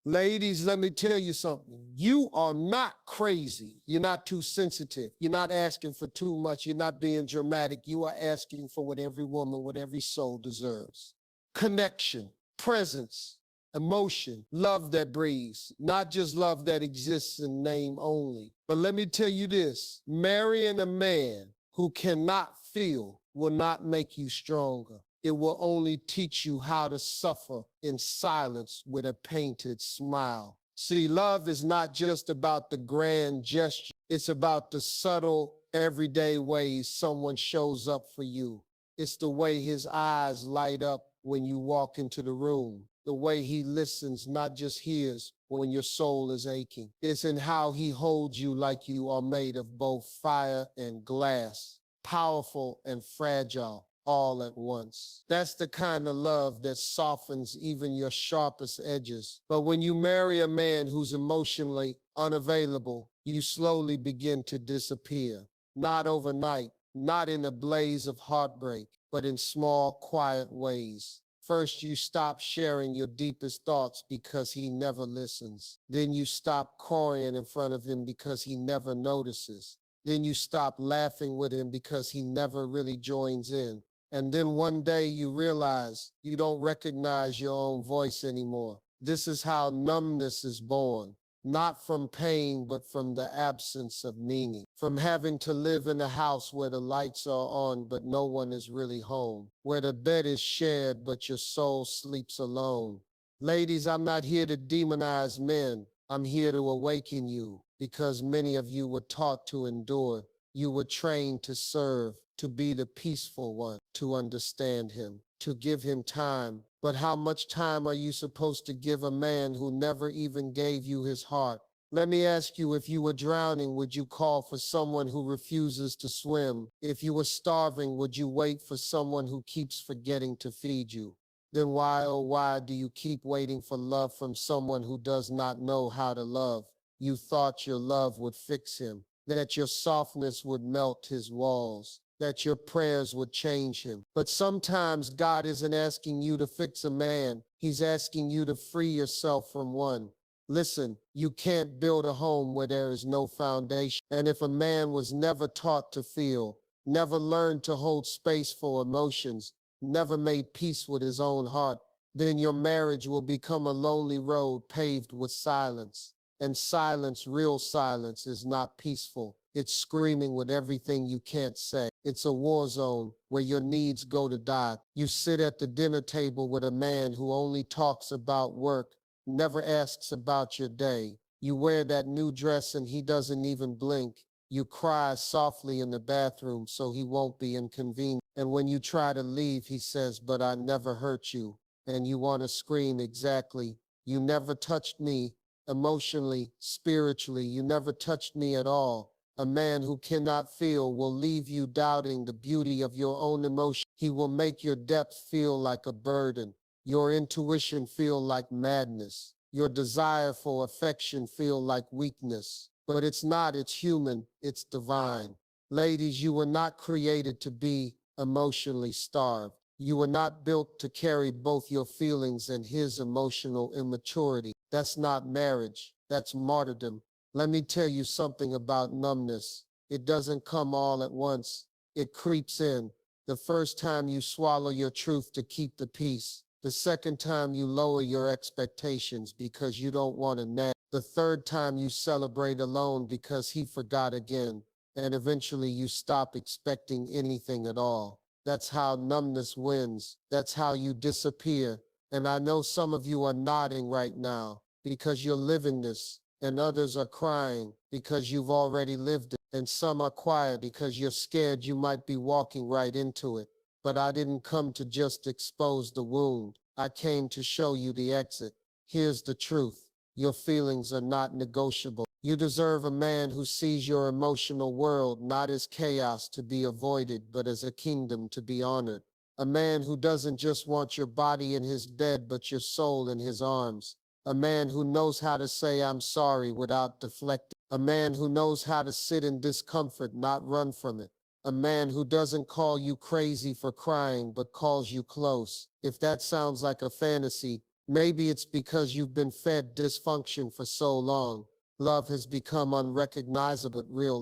Ladies, let me tell you something. You are not crazy. You're not too sensitive. You're not asking for too much. You're not being dramatic. You are asking for what every woman, what every soul deserves. Connection, presence, emotion, love that breathes, not just love that exists in name only. But let me tell you this, marrying a man who cannot feel will not make you stronger. It will only teach you how to suffer in silence with a painted smile. See, love is not just about the grand gesture. It's about the subtle, everyday ways someone shows up for you. It's the way his eyes light up when you walk into the room, the way he listens, not just hears, when your soul is aching. It's in how he holds you like you are made of both fire and glass, powerful and fragile, all at once. That's the kind of love that softens even your sharpest edges. But when you marry a man who's emotionally unavailable, you slowly begin to disappear. Not overnight, not in a blaze of heartbreak, but in small, quiet ways. First, you stop sharing your deepest thoughts because he never listens. Then you stop crying in front of him because he never notices. Then you stop laughing with him because he never really joins in. And then one day you realize you don't recognize your own voice anymore. This is how numbness is born. Not from pain, but from the absence of meaning. From having to live in a house where the lights are on, but no one is really home. Where the bed is shared, but your soul sleeps alone. Ladies, I'm not here to demonize men. I'm here to awaken you, because many of you were taught to endure. You were trained to serve, to be the peaceful one, to understand him, to give him time. But how much time are you supposed to give a man who never even gave you his heart? Let me ask you, if you were drowning, would you call for someone who refuses to swim? If you were starving, would you wait for someone who keeps forgetting to feed you? Then why, oh why, do you keep waiting for love from someone who does not know how to love? You thought your love would fix him, that your softness would melt his walls, that your prayers would change him. But sometimes God isn't asking you to fix a man. He's asking you to free yourself from one. Listen, you can't build a home where there is no foundation. And if a man was never taught to feel, never learned to hold space for emotions, never made peace with his own heart, then your marriage will become a lonely road paved with silence. And silence, real silence, is not peaceful. It's screaming with everything you can't say. It's a war zone where your needs go to die. You sit at the dinner table with a man who only talks about work, never asks about your day. You wear that new dress and he doesn't even blink. You cry softly in the bathroom so he won't be inconvenient. And when you try to leave, he says, "But I never hurt you." And you want to scream, exactly. You never touched me. Emotionally, spiritually, you never touched me at all. A man who cannot feel will leave you doubting the beauty of your own emotion. He will make your depth feel like a burden, your intuition feel like madness, your desire for affection feel like weakness. But it's not, it's human, it's divine. Ladies, you were not created to be emotionally starved. You were not built to carry both your feelings and his emotional immaturity. That's not marriage, that's martyrdom. Let me tell you something about numbness. It doesn't come all at once. It creeps in. The first time you swallow your truth to keep the peace. The second time you lower your expectations because you don't want to nag. The third time you celebrate alone because he forgot again. And eventually you stop expecting anything at all. That's how numbness wins. That's how you disappear. And I know some of you are nodding right now because you're living this, and others are crying because you've already lived it, and some are quiet because you're scared you might be walking right into it. But I didn't come to just expose the wound. I came to show you the exit. Here's the truth. Your feelings are not negotiable. You deserve a man who sees your emotional world not as chaos to be avoided, but as a kingdom to be honored. A man who doesn't just want your body in his bed, but your soul in his arms. A man who knows how to say "I'm sorry" without deflecting. A man who knows how to sit in discomfort, not run from it. A man who doesn't call you crazy for crying, but calls you close. If that sounds like a fantasy, Maybe it's because you've been fed dysfunction for so long. Love has become unrecognizable. But real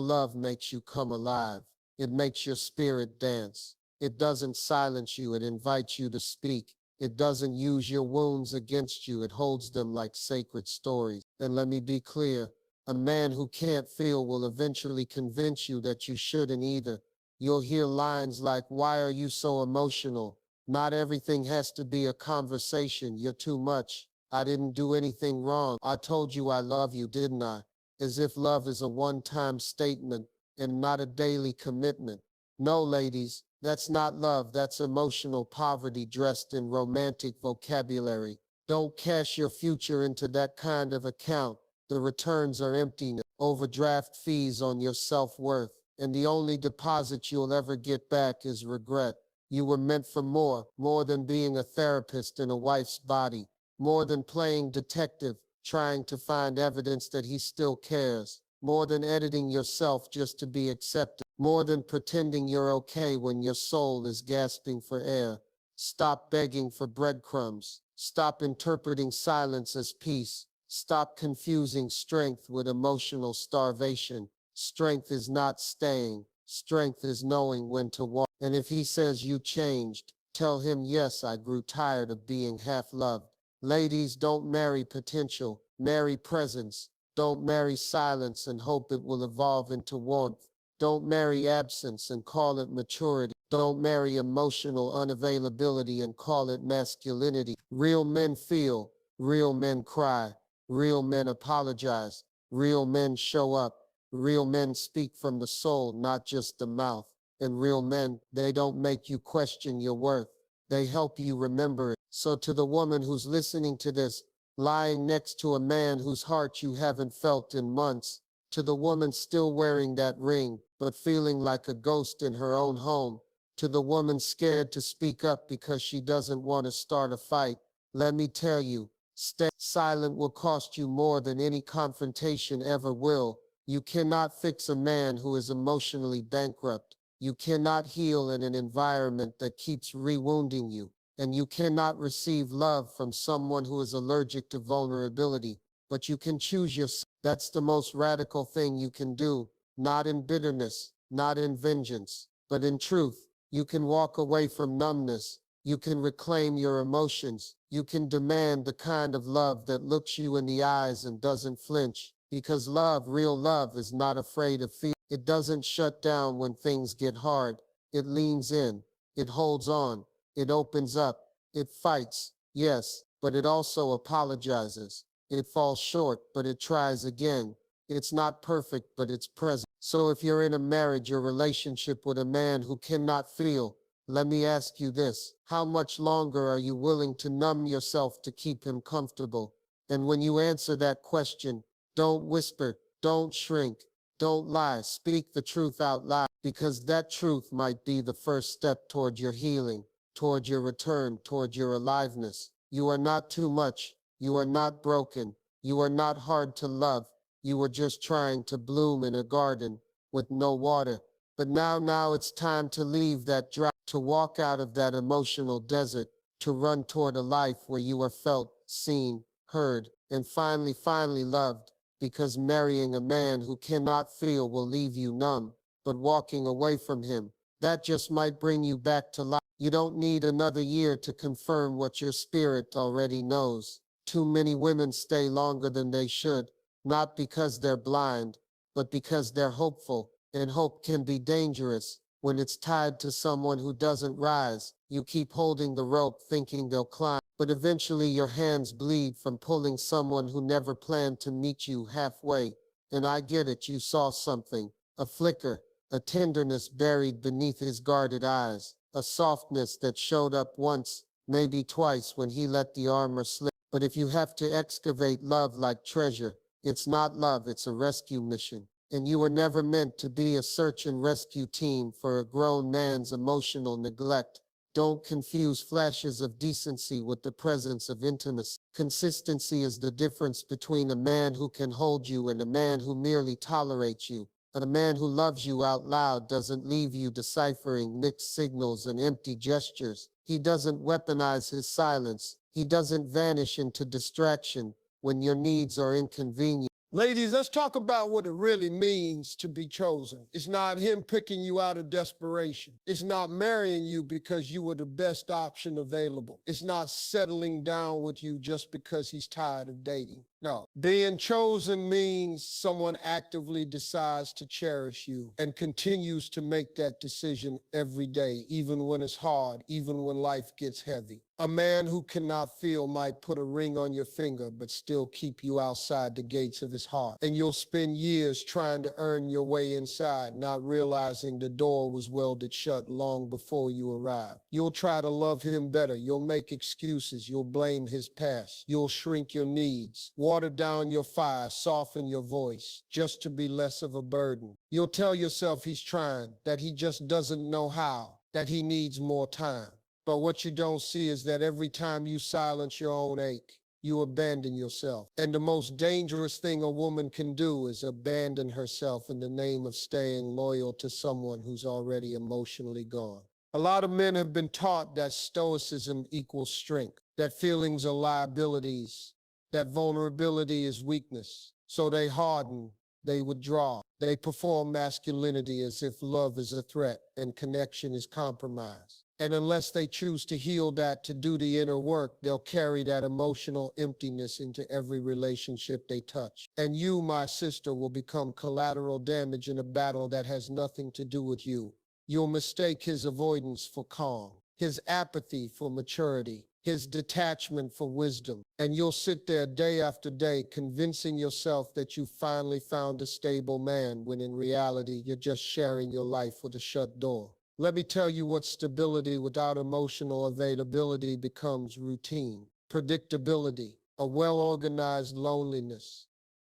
love makes you come alive. It makes your spirit dance. It doesn't silence you, it invites you to speak. It doesn't use your wounds against you, it holds them like sacred stories. And let me be clear, a man who can't feel will eventually convince you that you shouldn't either. You'll hear lines like, "Why are you so emotional? Not everything has to be a conversation. You're too much. I didn't do anything wrong. I told you I love you, didn't I?" As if love is a one-time statement and not a daily commitment. No, ladies, that's not love. That's emotional poverty dressed in romantic vocabulary. Don't cash your future into that kind of account. The returns are emptiness, overdraft fees on your self-worth, and the only deposit you'll ever get back is regret. You were meant for more than being a therapist in a wife's body, more than playing detective, trying to find evidence that he still cares, more than editing yourself just to be accepted, more than pretending you're okay when your soul is gasping for air. Stop begging for breadcrumbs. Stop interpreting silence as peace. Stop confusing strength with emotional starvation. Strength is not staying. Strength is knowing when to walk. And if he says you changed, tell him, yes, I grew tired of being half loved. Ladies, don't marry potential, marry presence. Don't marry silence and hope it will evolve into warmth. Don't marry absence and call it maturity. Don't marry emotional unavailability and call it masculinity. Real men feel, real men cry, real men apologize, real men show up, real men speak from the soul, not just the mouth. And real men, they don't make you question your worth. They help you remember it. So to the woman who's listening to this, lying next to a man whose heart you haven't felt in months, to the woman still wearing that ring, but feeling like a ghost in her own home, to the woman scared to speak up because she doesn't want to start a fight, let me tell you, stay silent will cost you more than any confrontation ever will. You cannot fix a man who is emotionally bankrupt. You cannot heal in an environment that keeps rewounding you. And you cannot receive love from someone who is allergic to vulnerability. But you can choose yourself. That's the most radical thing you can do. Not in bitterness, not in vengeance, but in truth. You can walk away from numbness. You can reclaim your emotions. You can demand the kind of love that looks you in the eyes and doesn't flinch. Because love, real love, is not afraid of fear. It doesn't shut down when things get hard. It leans in. It holds on. It opens up. It fights, yes, but it also apologizes. It falls short, but it tries again. It's not perfect, but it's present. So if you're in a marriage or relationship with a man who cannot feel, let me ask you this. How much longer are you willing to numb yourself to keep him comfortable? And when you answer that question, don't whisper, don't shrink, don't lie. Speak the truth out loud, because that truth might be the first step toward your healing, toward your return, toward your aliveness. You are not too much. You are not broken. You are not hard to love. You are just trying to bloom in a garden with no water. But now it's time to leave that drought, to walk out of that emotional desert, to run toward a life where you are felt, seen, heard, and finally loved. Because marrying a man who cannot feel will leave you numb, but walking away from him, that just might bring you back to life. You don't need another year to confirm what your spirit already knows. Too many women stay longer than they should, not because they're blind, but because they're hopeful. And hope can be dangerous when it's tied to someone who doesn't rise. You keep holding the rope thinking they'll climb, but eventually your hands bleed from pulling someone who never planned to meet you halfway. And I get it, you saw something, a flicker, a tenderness buried beneath his guarded eyes, a softness that showed up once, maybe twice when he let the armor slip. But if you have to excavate love like treasure, it's not love, it's a rescue mission. And you were never meant to be a search and rescue team for a grown man's emotional neglect. Don't confuse flashes of decency with the presence of intimacy. Consistency is the difference between a man who can hold you and a man who merely tolerates you. But a man who loves you out loud doesn't leave you deciphering mixed signals and empty gestures. He doesn't weaponize his silence. He doesn't vanish into distraction when your needs are inconvenient. Ladies, let's talk about what it really means to be chosen. It's not him picking you out of desperation. It's not marrying you because you were the best option available. It's not settling down with you just because he's tired of dating. No, being chosen means someone actively decides to cherish you and continues to make that decision every day, even when it's hard, even when life gets heavy. A man who cannot feel might put a ring on your finger, but still keep you outside the gates of his heart. And you'll spend years trying to earn your way inside, not realizing the door was welded shut long before you arrived. You'll try to love him better. You'll make excuses. You'll blame his past. You'll shrink your needs, water down your fire, soften your voice, just to be less of a burden. You'll tell yourself he's trying, that he just doesn't know how, that he needs more time. But what you don't see is that every time you silence your own ache, you abandon yourself. And the most dangerous thing a woman can do is abandon herself in the name of staying loyal to someone who's already emotionally gone. A lot of men have been taught that stoicism equals strength, that feelings are liabilities, that vulnerability is weakness. So they harden, they withdraw, they perform masculinity as if love is a threat and connection is compromised. And unless they choose to heal that, to do the inner work, they'll carry that emotional emptiness into every relationship they touch. And you, my sister, will become collateral damage in a battle that has nothing to do with you. You'll mistake his avoidance for calm, his apathy for maturity, his detachment for wisdom. And you'll sit there day after day convincing yourself that you finally found a stable man, when in reality, you're just sharing your life with a shut door. Let me tell you what stability without emotional availability becomes: routine, predictability, a well-organized loneliness.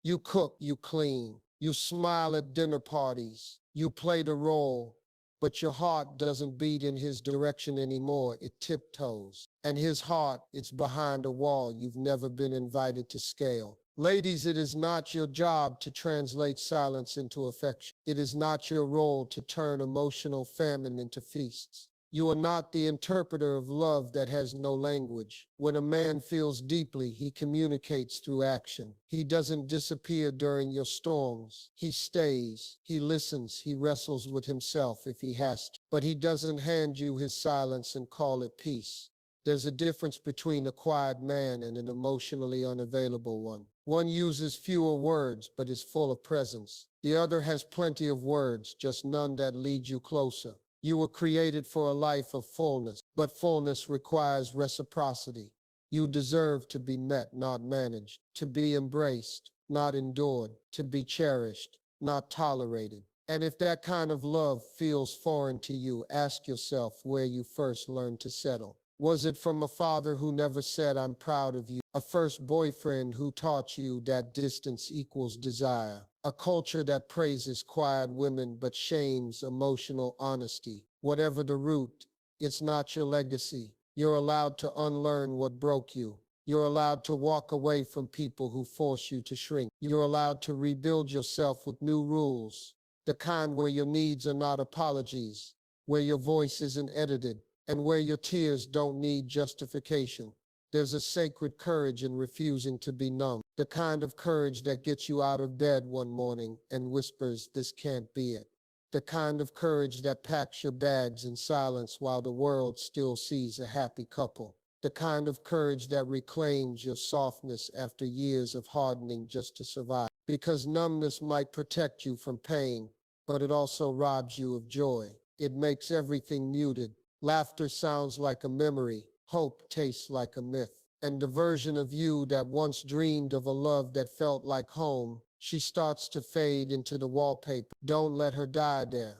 You cook, you clean, you smile at dinner parties, you play the role, but your heart doesn't beat in his direction anymore. It tiptoes. And his heart, it's behind a wall you've never been invited to scale. Ladies, it is not your job to translate silence into affection. It is not your role to turn emotional famine into feasts. You are not the interpreter of love that has no language. When a man feels deeply, he communicates through action. He doesn't disappear during your storms. He stays, he listens, he wrestles with himself if he has to. But he doesn't hand you his silence and call it peace. There's a difference between a quiet man and an emotionally unavailable one. One uses fewer words, but is full of presence. The other has plenty of words, just none that lead you closer. You were created for a life of fullness, but fullness requires reciprocity. You deserve to be met, not managed, to be embraced, not endured, to be cherished, not tolerated. And if that kind of love feels foreign to you, ask yourself where you first learned to settle. Was it from a father who never said, "I'm proud of you"? A first boyfriend who taught you that distance equals desire? A culture that praises quiet women but shames emotional honesty? Whatever the root, it's not your legacy. You're allowed to unlearn what broke you. You're allowed to walk away from people who force you to shrink. You're allowed to rebuild yourself with new rules, the kind where your needs are not apologies, where your voice isn't edited, and where your tears don't need justification. There's a sacred courage in refusing to be numb, the kind of courage that gets you out of bed one morning and whispers, "This can't be it." The kind of courage that packs your bags in silence while the world still sees a happy couple. The kind of courage that reclaims your softness after years of hardening just to survive. Because numbness might protect you from pain, but it also robs you of joy. It makes everything muted. Laughter sounds like a memory. Hope tastes like a myth. And the version of you that once dreamed of a love that felt like home, she starts to fade into the wallpaper. Don't let her die there.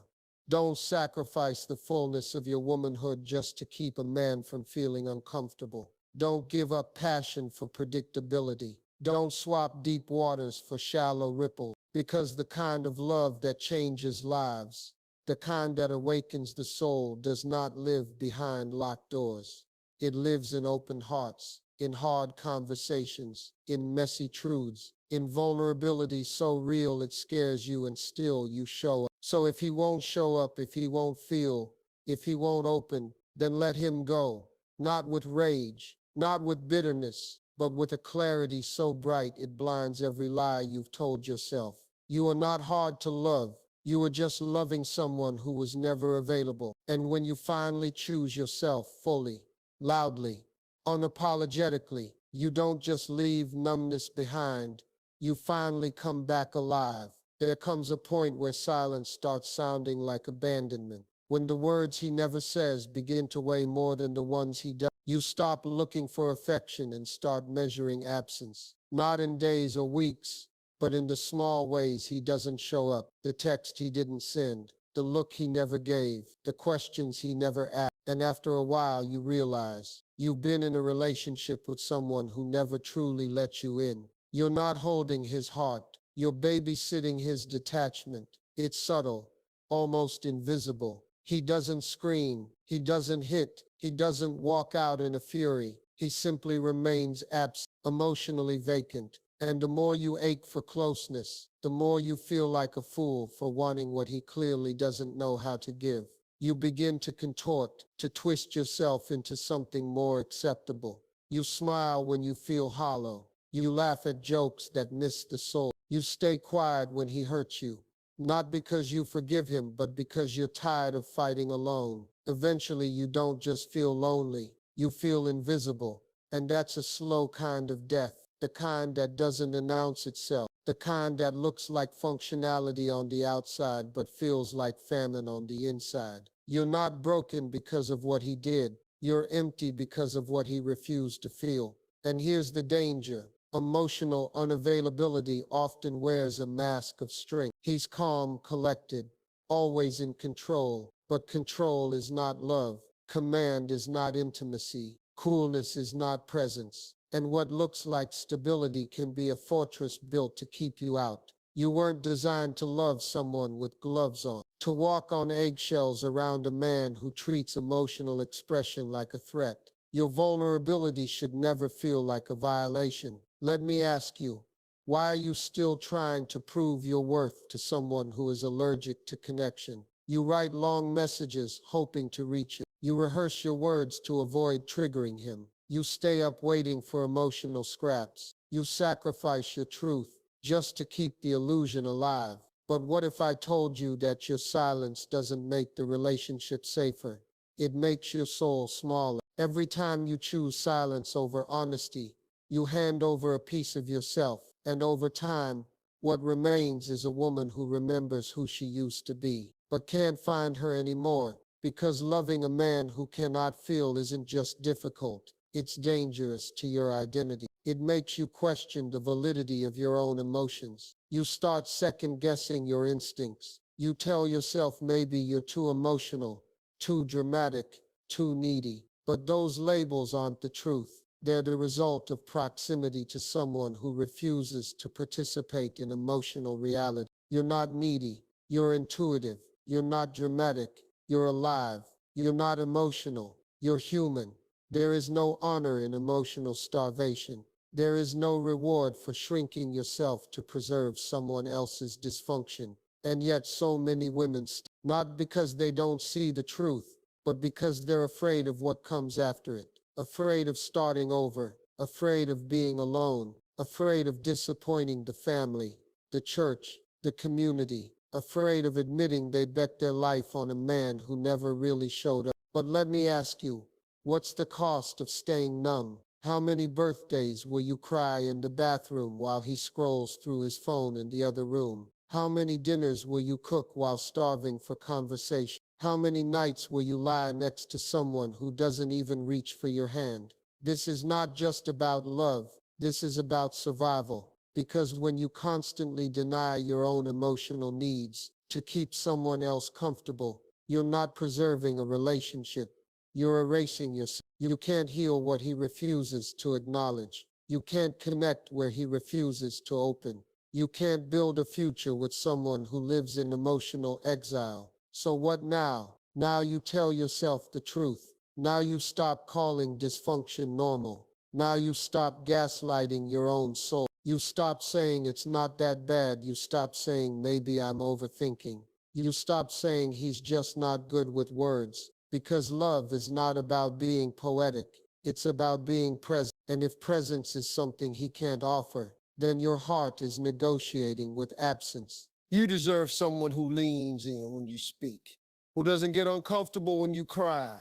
Don't sacrifice the fullness of your womanhood just to keep a man from feeling uncomfortable. Don't give up passion for predictability. Don't swap deep waters for shallow ripples, because the kind of love that changes lives, the kind that awakens the soul, does not live behind locked doors. It lives in open hearts. in hard conversations, in messy truths, in vulnerability so real it scares you and still you show up. So if he won't show up, if he won't feel, if he won't open, then let him go. Not with rage, not with bitterness, but with a clarity so bright it blinds every lie you've told yourself. You are not hard to love. You are just loving someone who was never available. And when you finally choose yourself fully, loudly, unapologetically, you don't just leave numbness behind. You finally come back alive. There comes a point where silence starts sounding like abandonment. When the words he never says begin to weigh more than the ones he does, you stop looking for affection and start measuring absence. Not in days or weeks, but in the small ways he doesn't show up, the text he didn't send, the look he never gave, the questions he never asked. And after a while, you realize you've been in a relationship with someone who never truly let you in. You're not holding his heart. You're babysitting his detachment. It's subtle, almost invisible. He doesn't scream. He doesn't hit. He doesn't walk out in a fury. He simply remains absent, emotionally vacant. And the more you ache for closeness, the more you feel like a fool for wanting what he clearly doesn't know how to give. You begin to contort, to twist yourself into something more acceptable. You smile when you feel hollow. You laugh at jokes that miss the soul. You stay quiet when he hurts you. Not because you forgive him, but because you're tired of fighting alone. Eventually, you don't just feel lonely, you feel invisible. And that's a slow kind of death, the kind that doesn't announce itself, the kind that looks like functionality on the outside but feels like famine on the inside. You're not broken because of what he did. You're empty because of what he refused to feel. And here's the danger. Emotional unavailability often wears a mask of strength. He's calm, collected, always in control. But control is not love. Command is not intimacy. Coolness is not presence. And what looks like stability can be a fortress built to keep you out. You weren't designed to love someone with gloves on, to walk on eggshells around a man who treats emotional expression like a threat. Your vulnerability should never feel like a violation. Let me ask you, why are you still trying to prove your worth to someone who is allergic to connection? You write long messages hoping to reach him. You rehearse your words to avoid triggering him. You stay up waiting for emotional scraps. You sacrifice your truth just to keep the illusion alive. But what if I told you that your silence doesn't make the relationship safer? It makes your soul smaller. Every time you choose silence over honesty, you hand over a piece of yourself. And over time, what remains is a woman who remembers who she used to be, but can't find her anymore. Because loving a man who cannot feel isn't just difficult, it's dangerous to your identity. It makes you question the validity of your own emotions. You start second-guessing your instincts. You tell yourself maybe you're too emotional, too dramatic, too needy. But those labels aren't the truth. They're the result of proximity to someone who refuses to participate in emotional reality. You're not needy. You're intuitive. You're not dramatic. You're alive. You're not emotional. You're human. There is no honor in emotional starvation. There is no reward for shrinking yourself to preserve someone else's dysfunction. And yet so many women, not because they don't see the truth, but because they're afraid of what comes after it. Afraid of starting over. Afraid of being alone. Afraid of disappointing the family, the church, the community. Afraid of admitting they bet their life on a man who never really showed up. But let me ask you, what's the cost of staying numb? How many birthdays will you cry in the bathroom while he scrolls through his phone in the other room? How many dinners will you cook while starving for conversation? How many nights will you lie next to someone who doesn't even reach for your hand? This is not just about love. This is about survival. Because when you constantly deny your own emotional needs to keep someone else comfortable, you're not preserving a relationship. You're erasing yourself. You can't heal what he refuses to acknowledge. You can't connect where he refuses to open. You can't build a future with someone who lives in emotional exile. So what now? Now you tell yourself the truth. Now you stop calling dysfunction normal. Now you stop gaslighting your own soul. You stop saying it's not that bad. You stop saying maybe I'm overthinking. You stop saying he's just not good with words. Because love is not about being poetic. It's about being present. And if presence is something he can't offer, then your heart is negotiating with absence. You deserve someone who leans in when you speak, who doesn't get uncomfortable when you cry,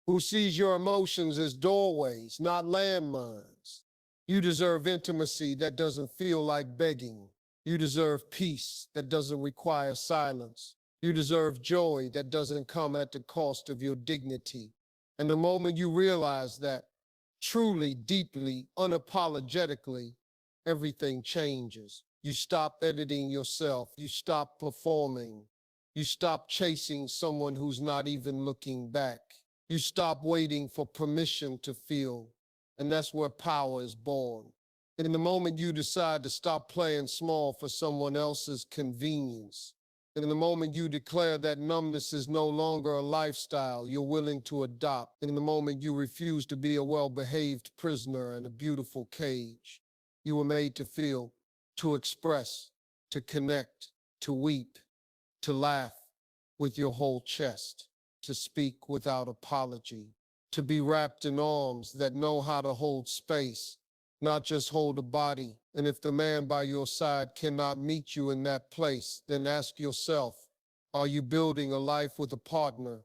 who sees your emotions as doorways, not landmines. You deserve intimacy that doesn't feel like begging. You deserve peace that doesn't require silence. You deserve joy that doesn't come at the cost of your dignity. And the moment you realize that, truly, deeply, unapologetically, everything changes. You stop editing yourself. You stop performing. You stop chasing someone who's not even looking back. You stop waiting for permission to feel. And that's where power is born. In the moment you decide to stop playing small for someone else's convenience, in the moment you declare that numbness is no longer a lifestyle you're willing to adopt, in the moment you refuse to be a well-behaved prisoner in a beautiful cage, you were made to feel, to express, to connect, to weep, to laugh with your whole chest, to speak without apology, to be wrapped in arms that know how to hold space, not just hold a body. And if the man by your side cannot meet you in that place, then ask yourself, are you building a life with a partner,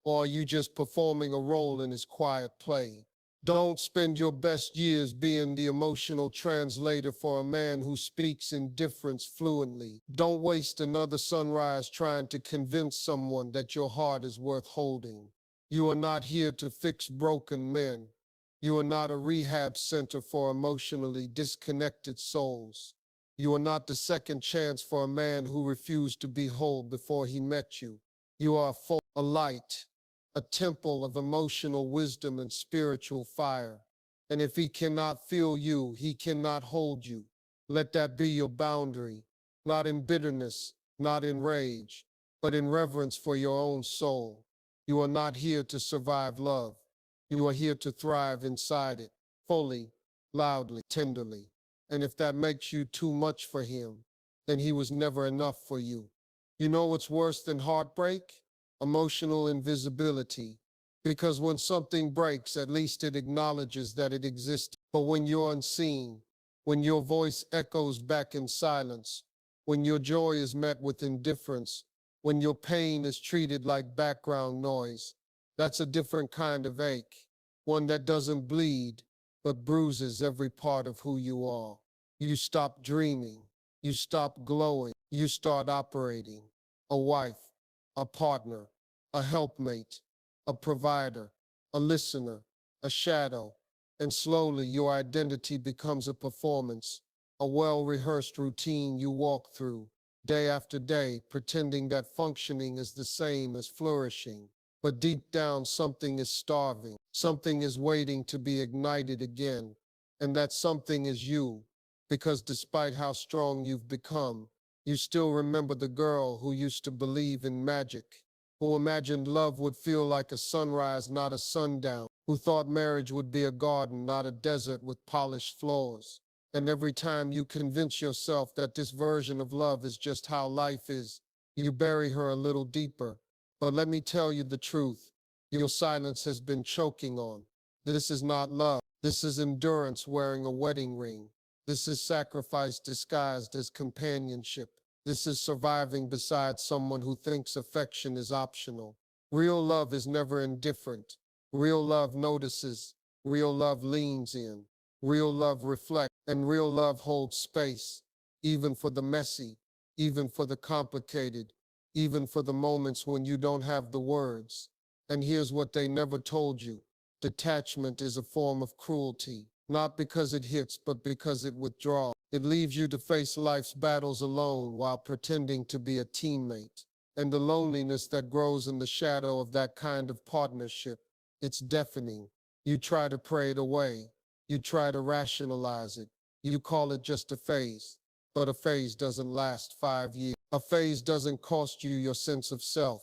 or are you just performing a role in his quiet play? Don't spend your best years being the emotional translator for a man who speaks indifference fluently. Don't waste another sunrise trying to convince someone that your heart is worth holding. You are not here to fix broken men. You are not a rehab center for emotionally disconnected souls. You are not the second chance for a man who refused to be whole before he met you. You are a light, a temple of emotional wisdom and spiritual fire. And if he cannot feel you, he cannot hold you. Let that be your boundary, not in bitterness, not in rage, but in reverence for your own soul. You are not here to survive love. You are here to thrive inside it, fully, loudly, tenderly. And if that makes you too much for him, then he was never enough for you. You know what's worse than heartbreak? Emotional invisibility. Because when something breaks, at least it acknowledges that it exists. But when you're unseen, when your voice echoes back in silence, when your joy is met with indifference, when your pain is treated like background noise, that's a different kind of ache, one that doesn't bleed, but bruises every part of who you are. You stop dreaming, you stop glowing, you start operating. A wife, a partner, a helpmate, a provider, a listener, a shadow, and slowly your identity becomes a performance, a well-rehearsed routine you walk through, day after day, pretending that functioning is the same as flourishing. But deep down, something is starving. Something is waiting to be ignited again. And that something is you. Because despite how strong you've become, you still remember the girl who used to believe in magic, who imagined love would feel like a sunrise, not a sundown, who thought marriage would be a garden, not a desert with polished floors. And every time you convince yourself that this version of love is just how life is, you bury her a little deeper. But let me tell you the truth. Your silence has been choking on. This is not love. This is endurance wearing a wedding ring. This is sacrifice disguised as companionship. This is surviving beside someone who thinks affection is optional. Real love is never indifferent. Real love notices. Real love leans in. Real love reflects. And real love holds space, even for the messy, even for the complicated, even for the moments when you don't have the words. And here's what they never told you. Detachment is a form of cruelty, not because it hits, but because it withdraws. It leaves you to face life's battles alone while pretending to be a teammate. And the loneliness that grows in the shadow of that kind of partnership, it's deafening. You try to pray it away. You try to rationalize it. You call it just a phase. But a phase doesn't last 5 years. A phase doesn't cost you your sense of self.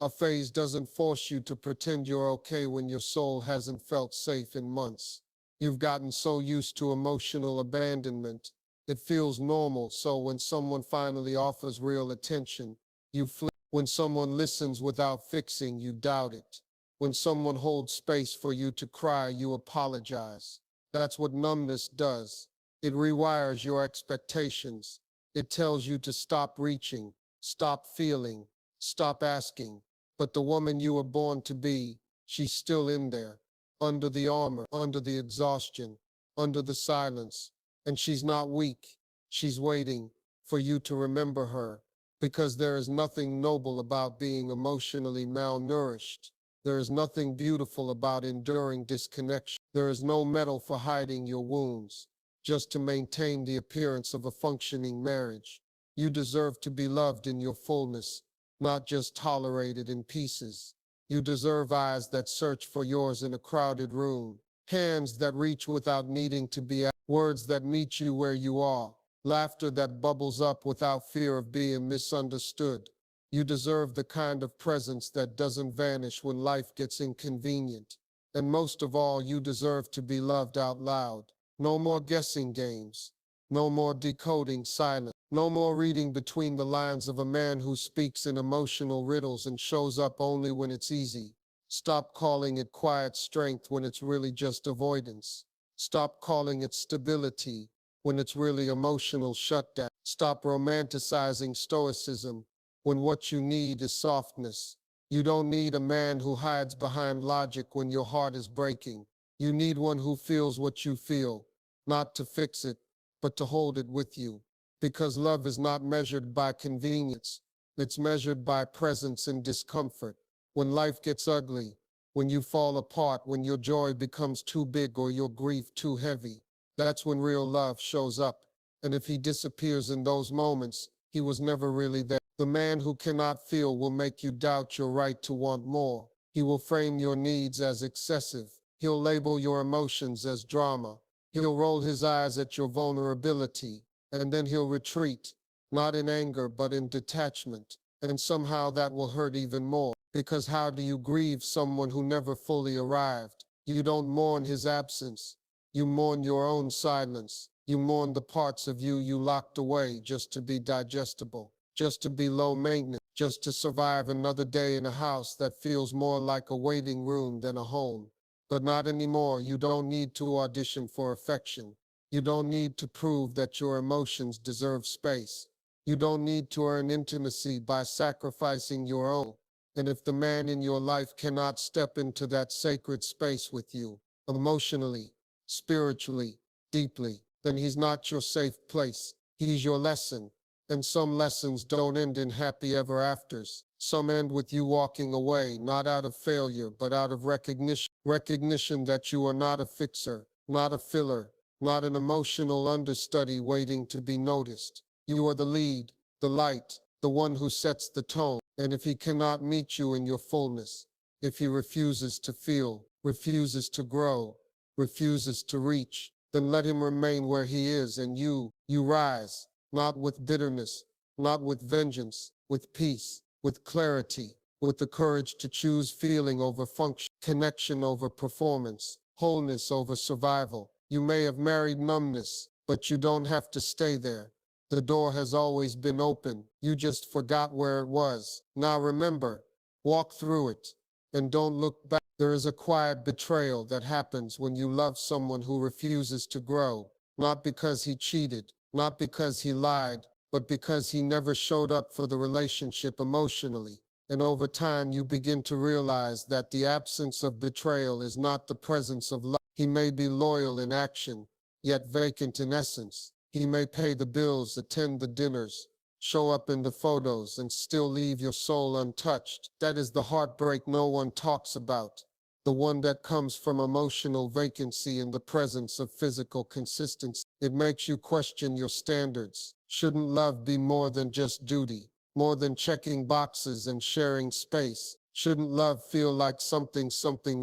A phase doesn't force you to pretend you're okay when your soul hasn't felt safe in months. You've gotten so used to emotional abandonment. It feels normal, so when someone finally offers real attention, you flee. When someone listens without fixing, you doubt it. When someone holds space for you to cry, you apologize. That's what numbness does. It rewires your expectations. It tells you to stop reaching, stop feeling, stop asking. But the woman you were born to be, she's still in there, under the armor, under the exhaustion, under the silence. And she's not weak. She's waiting for you to remember her, because there is nothing noble about being emotionally malnourished. There is nothing beautiful about enduring disconnection. There is no medal for hiding your wounds, just to maintain the appearance of a functioning marriage. You deserve to be loved in your fullness, not just tolerated in pieces. You deserve eyes that search for yours in a crowded room, hands that reach without needing to be asked, words that meet you where you are, laughter that bubbles up without fear of being misunderstood. You deserve the kind of presence that doesn't vanish when life gets inconvenient. And most of all, you deserve to be loved out loud. No more guessing games. No more decoding silence. No more reading between the lines of a man who speaks in emotional riddles and shows up only when it's easy. Stop calling it quiet strength when it's really just avoidance. Stop calling it stability when it's really emotional shutdown. Stop romanticizing stoicism when what you need is softness. You don't need a man who hides behind logic when your heart is breaking. You need one who feels what you feel, not to fix it, but to hold it with you. Because love is not measured by convenience. It's measured by presence and discomfort. When life gets ugly, when you fall apart, when your joy becomes too big or your grief too heavy, that's when real love shows up. And if he disappears in those moments, he was never really there. The man who cannot feel will make you doubt your right to want more. He will frame your needs as excessive. He'll label your emotions as drama. He'll roll his eyes at your vulnerability, and then he'll retreat, not in anger, but in detachment. And somehow that will hurt even more, because how do you grieve someone who never fully arrived? You don't mourn his absence. You mourn your own silence. You mourn the parts of you you locked away just to be digestible, just to be low maintenance, just to survive another day in a house that feels more like a waiting room than a home. But not anymore. You don't need to audition for affection. You don't need to prove that your emotions deserve space. You don't need to earn intimacy by sacrificing your own. And if the man in your life cannot step into that sacred space with you, emotionally, spiritually, deeply, then he's not your safe place. He's your lesson. And some lessons don't end in happy ever afters. Some end with you walking away, not out of failure, but out of recognition. Recognition that you are not a fixer, not a filler, not an emotional understudy waiting to be noticed. You are the lead, the light, the one who sets the tone. And if he cannot meet you in your fullness, if he refuses to feel, refuses to grow, refuses to reach, then let him remain where he is, and you rise, not with bitterness, not with vengeance, with peace, with clarity, with the courage to choose feeling over function, connection over performance, wholeness over survival. You may have married numbness, but you don't have to stay there. The door has always been open. You just forgot where it was. Now remember, walk through it, and don't look back. There is a quiet betrayal that happens when you love someone who refuses to grow, not because he cheated, not because he lied, but because he never showed up for the relationship emotionally. And over time, you begin to realize that the absence of betrayal is not the presence of love. He may be loyal in action, yet vacant in essence. He may pay the bills, attend the dinners, show up in the photos, and still leave your soul untouched. That is the heartbreak no one talks about. The one that comes from emotional vacancy in the presence of physical consistency. It makes you question your standards. Shouldn't love be more than just duty, more than checking boxes and sharing space? Shouldn't love feel like something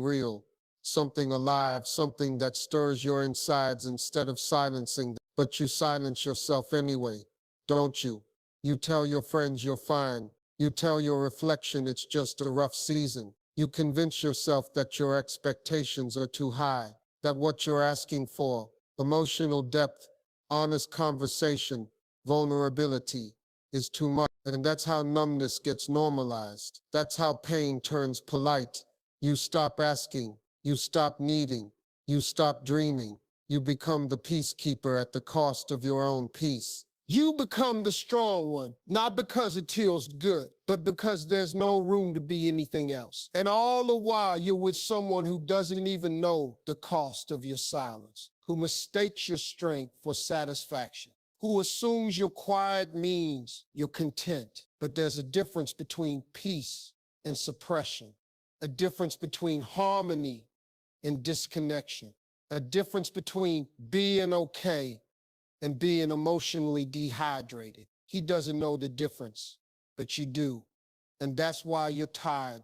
real, something alive, something that stirs your insides instead of silencing them? But you silence yourself anyway, don't you? You tell your friends you're fine. You tell your reflection it's just a rough season. You convince yourself that your expectations are too high. that what you're asking for, emotional depth, honest conversation, vulnerability, is too much. And that's how numbness gets normalized. That's how pain turns polite. You stop asking, you stop needing, you stop dreaming. You become the peacekeeper at the cost of your own peace. You become the strong one, not because it feels good, but because there's no room to be anything else. And all the while, you're with someone who doesn't even know the cost of your silence, who mistakes your strength for satisfaction, who assumes your quiet means you're content. But there's a difference between peace and suppression, a difference between harmony and disconnection, a difference between being okay and being emotionally dehydrated. He doesn't know the difference, but you do. And that's why you're tired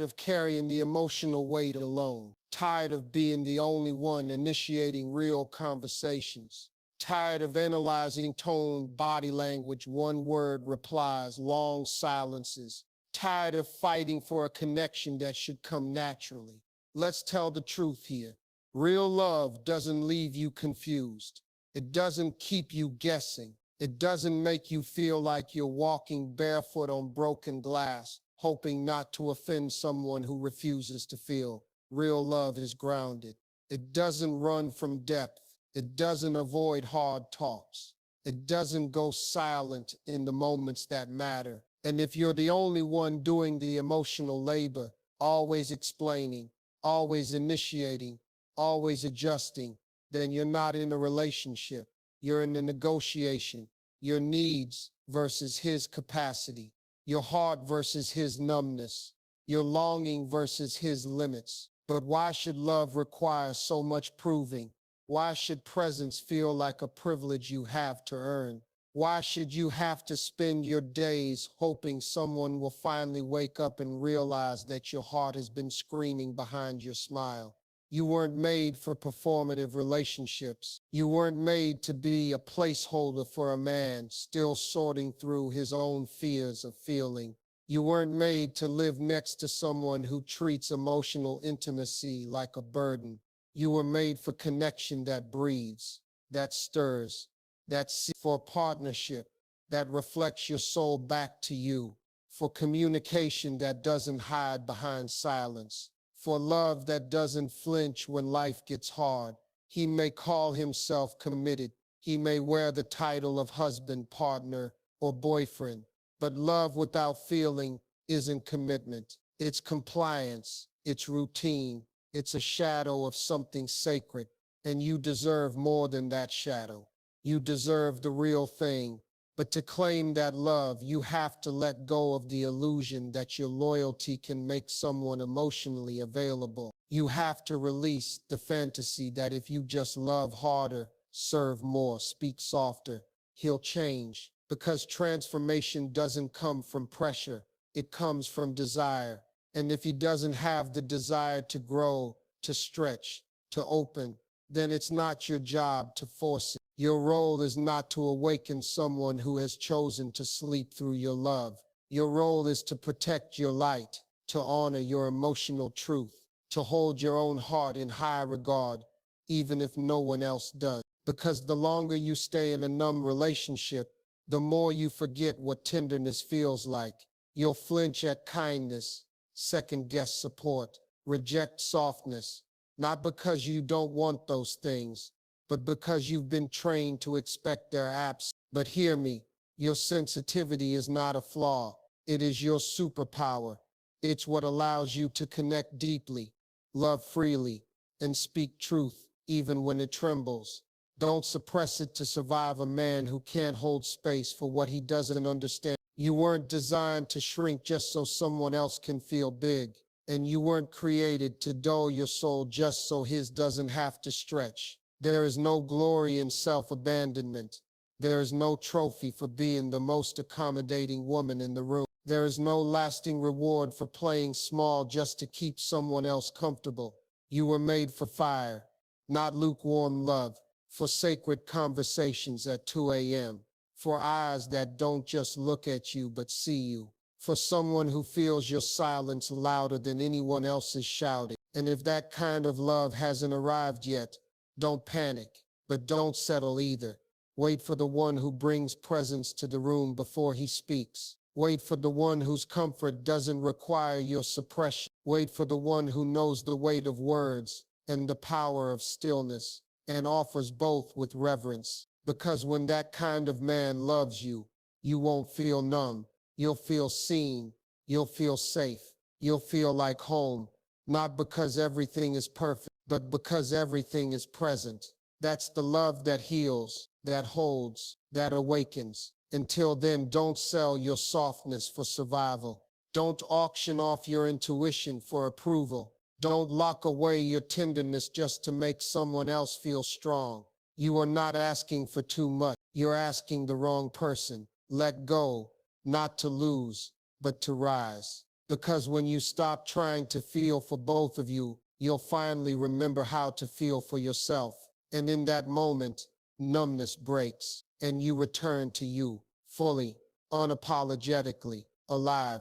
of carrying the emotional weight alone, tired of being the only one initiating real conversations, tired of analyzing tone, body language, one-word replies, long silences, tired of fighting for a connection that should come naturally. Let's tell the truth here. Real love doesn't leave you confused. It doesn't keep you guessing. It doesn't make you feel like you're walking barefoot on broken glass, hoping not to offend someone who refuses to feel. Real love is grounded. It doesn't run from depth. It doesn't avoid hard talks. It doesn't go silent in the moments that matter. And if you're the only one doing the emotional labor, always explaining, always initiating, always adjusting, then you're not in a relationship. You're in a negotiation. Your needs versus his capacity. Your heart versus his numbness. Your longing versus his limits. But why should love require so much proving? Why should presence feel like a privilege you have to earn? Why should you have to spend your days hoping someone will finally wake up and realize that your heart has been screaming behind your smile? You weren't made for performative relationships. You weren't made to be a placeholder for a man still sorting through his own fears of feeling. You weren't made to live next to someone who treats emotional intimacy like a burden. You were made for connection that breathes, that stirs, for partnership that reflects your soul back to you, for communication that doesn't hide behind silence, for love that doesn't flinch when life gets hard. He may call himself committed. He may wear the title of husband, partner, or boyfriend. But love without feeling isn't commitment. It's compliance. It's routine. It's a shadow of something sacred. And you deserve more than that shadow. You deserve the real thing. But to claim that love, you have to let go of the illusion that your loyalty can make someone emotionally available. You have to release the fantasy that if you just love harder, serve more, speak softer, he'll change. Because transformation doesn't come from pressure, it comes from desire. And if he doesn't have the desire to grow, to stretch, to open, then it's not your job to force it. Your role is not to awaken someone who has chosen to sleep through your love. Your role is to protect your light, to honor your emotional truth, to hold your own heart in high regard, even if no one else does. Because the longer you stay in a numb relationship, the more you forget what tenderness feels like. You'll flinch at kindness, second-guess support, reject softness, not because you don't want those things, but because you've been trained to expect their absence. But hear me, your sensitivity is not a flaw. It is your superpower. It's what allows you to connect deeply, love freely, and speak truth, even when it trembles. Don't suppress it to survive a man who can't hold space for what he doesn't understand. You weren't designed to shrink just so someone else can feel big. And you weren't created to dull your soul just so his doesn't have to stretch. There is no glory in self-abandonment. There is no trophy for being the most accommodating woman in the room. There is no lasting reward for playing small just to keep someone else comfortable. You were made for fire, not lukewarm love, for sacred conversations at 2 a.m., for eyes that don't just look at you but see you, for someone who feels your silence louder than anyone else's shouting. And if that kind of love hasn't arrived yet, don't panic, but don't settle either. Wait for the one who brings presence to the room before he speaks. Wait for the one whose comfort doesn't require your suppression. Wait for the one who knows the weight of words and the power of stillness and offers both with reverence. Because when that kind of man loves you, you won't feel numb. You'll feel seen. You'll feel safe. You'll feel like home. Not because everything is perfect, but because everything is present. That's the love that heals, that holds, that awakens. Until then, don't sell your softness for survival. Don't auction off your intuition for approval. Don't lock away your tenderness just to make someone else feel strong. You are not asking for too much. You're asking the wrong person. Let go, not to lose, but to rise. Because when you stop trying to feel for both of you, you'll finally remember how to feel for yourself. And in that moment, numbness breaks, and you return to you, fully, unapologetically, alive.